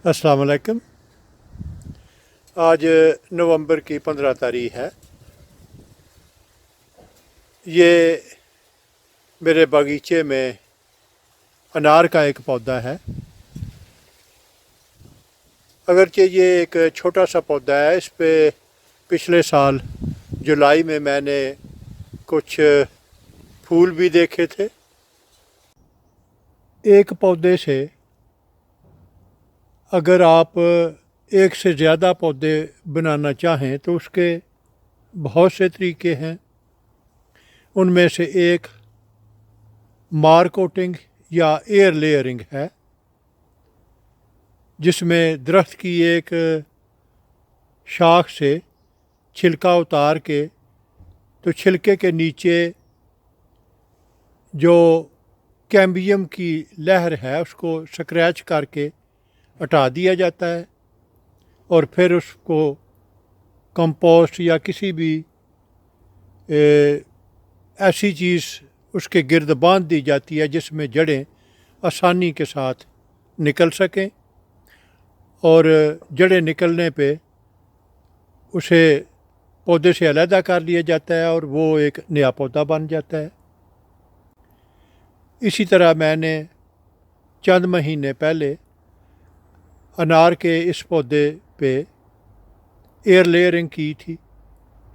अस्सलाम वालेकुम। आज नवंबर की 15 तारीख है। ये मेरे बागीचे में अनार का एक पौधा है। अगरचे ये एक छोटा सा पौधा है, इस पे पिछले साल जुलाई में मैंने कुछ फूल भी देखे थे। एक पौधे से अगर आप एक से ज़्यादा पौधे बनाना चाहें तो उसके बहुत से तरीके हैं। उनमें से एक मार कोटिंग या एयर लेयरिंग है, जिसमें दरख्त की एक शाख से छिलका उतार के तो छिलके के नीचे जो कैम्बियम की लहर है उसको स्क्रैच करके हटा दिया जाता है और फिर उसको कंपोस्ट या किसी भी ऐसी चीज़ उसके गिर्द बांध दी जाती है जिसमें जड़ें आसानी के साथ निकल सकें, और जड़ें निकलने पे उसे पौधे से अलहदा कर लिया जाता है और वो एक नया पौधा बन जाता है। इसी तरह मैंने चंद महीने पहले अनार के इस पौधे पे एयर लेयरिंग की थी।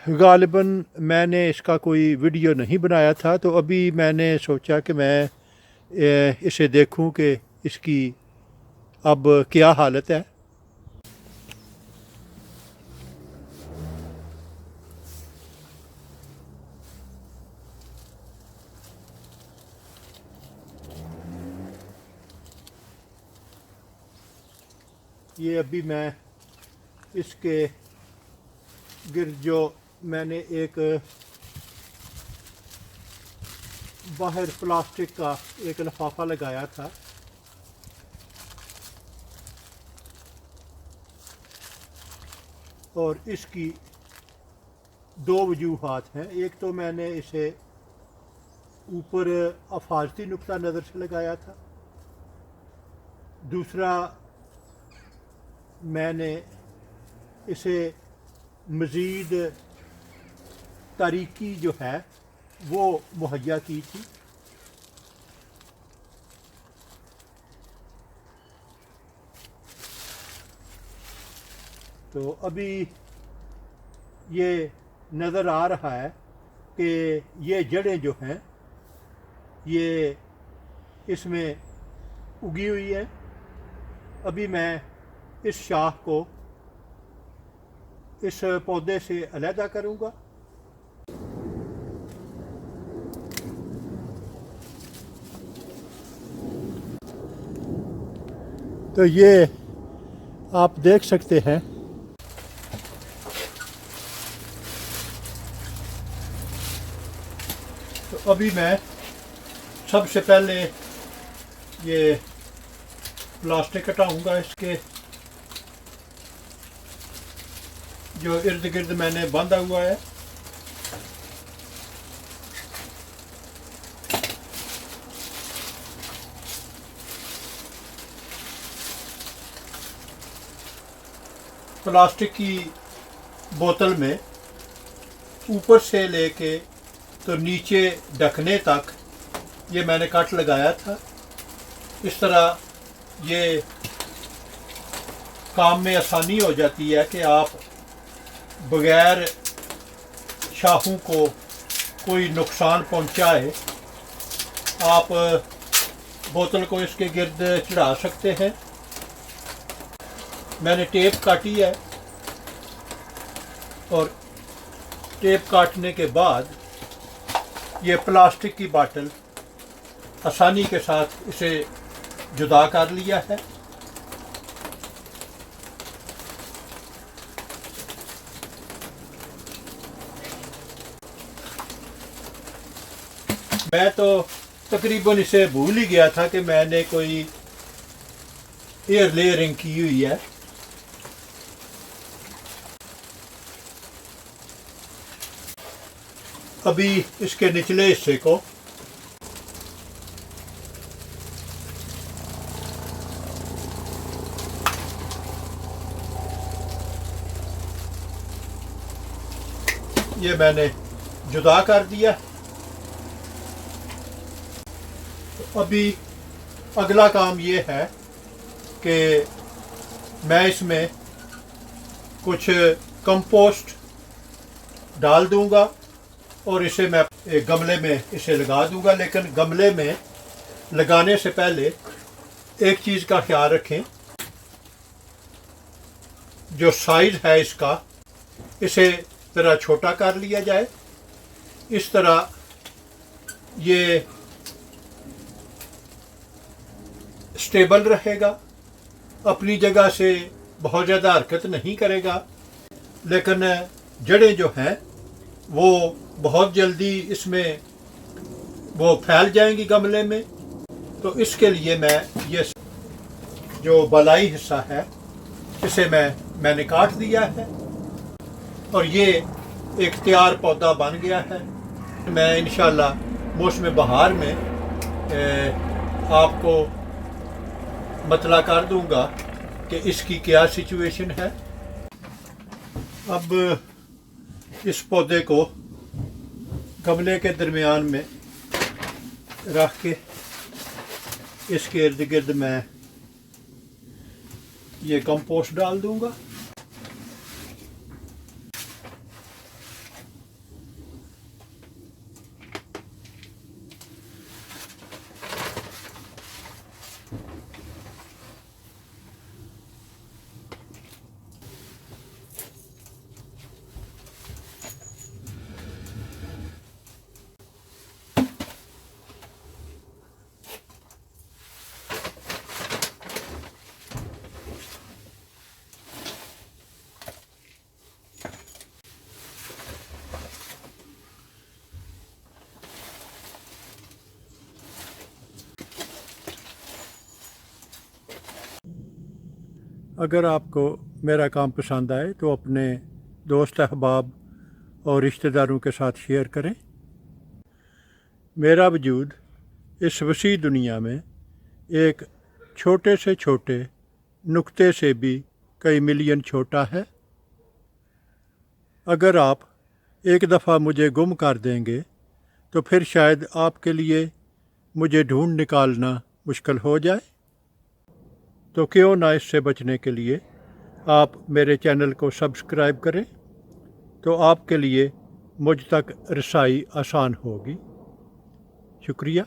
गालिबन मैंने इसका कोई वीडियो नहीं बनाया था, तो अभी मैंने सोचा कि मैं इसे देखूं कि इसकी अब क्या हालत है। ये अभी मैं इसके गिर्द जो मैंने एक बाहर प्लास्टिक का एक लिफाफा लगाया था, और इसकी दो वजूहात हैं। एक तो मैंने इसे ऊपर अफाजती नुक्ता नज़र से लगाया था, दूसरा मैंने इसे मज़ीद तारीकी जो है वो मुहैया की थी। तो अभी ये नज़र आ रहा है कि ये जड़ें जो हैं ये इसमें उगी हुई है। अभी मैं इस शाख को इस पौधे से अलहदा करूँगा। तो ये आप देख सकते हैं, तो अभी मैं सबसे पहले ये प्लास्टिक हटाऊँगा। इसके जो इर्द गिर्द मैंने बांधा हुआ है, प्लास्टिक की बोतल में ऊपर से लेके तो नीचे ढकने तक ये मैंने कट लगाया था। इस तरह ये काम में आसानी हो जाती है कि आप बगैर शाखों को कोई नुकसान पहुंचाए आप बोतल को इसके गिर्द चढ़ा सकते हैं। मैंने टेप काटी है और टेप काटने के बाद ये प्लास्टिक की बाटल आसानी के साथ इसे जुदा कर लिया है। मैं तो तकरीबन इसे भूल ही गया था कि मैंने कोई एयर लेयरिंग की हुई है। अभी इसके निचले हिस्से को ये मैंने जुदा कर दिया। तो अभी अगला काम ये है कि मैं इसमें कुछ कंपोस्ट डाल दूंगा और इसे मैं एक गमले में इसे लगा दूंगा। लेकिन गमले में लगाने से पहले एक चीज़ का ख्याल रखें, जो साइज़ है इसका इसे ज़रा छोटा कर लिया जाए। इस तरह ये स्टेबल रहेगा, अपनी जगह से बहुत ज़्यादा हरकत नहीं करेगा, लेकिन जड़ें जो हैं वो बहुत जल्दी इसमें वो फैल जाएंगी गमले में। तो इसके लिए मैं ये जो बलाई हिस्सा है इसे मैंने काट दिया है और ये एक तैयार पौधा बन गया है। मैं इंशाल्लाह मौसम बहार में आपको मतला कर दूंगा कि इसकी क्या सिचुएशन है। अब इस पौधे को गमले के दरमियान में रख के इसके इर्द गिर्द मैं ये कंपोस्ट डाल दूंगा। अगर आपको मेरा काम पसंद आए तो अपने दोस्त अहबाब और रिश्तेदारों के साथ शेयर करें। मेरा वजूद इस वसी दुनिया में एक छोटे से छोटे नुक्ते से भी कई मिलियन छोटा है। अगर आप एक दफ़ा मुझे गुम कर देंगे तो फिर शायद आपके लिए मुझे ढूंढ निकालना मुश्किल हो जाए। तो क्यों ना इससे बचने के लिए आप मेरे चैनल को सब्सक्राइब करें, तो आपके लिए मुझ तक रसाई आसान होगी। शुक्रिया।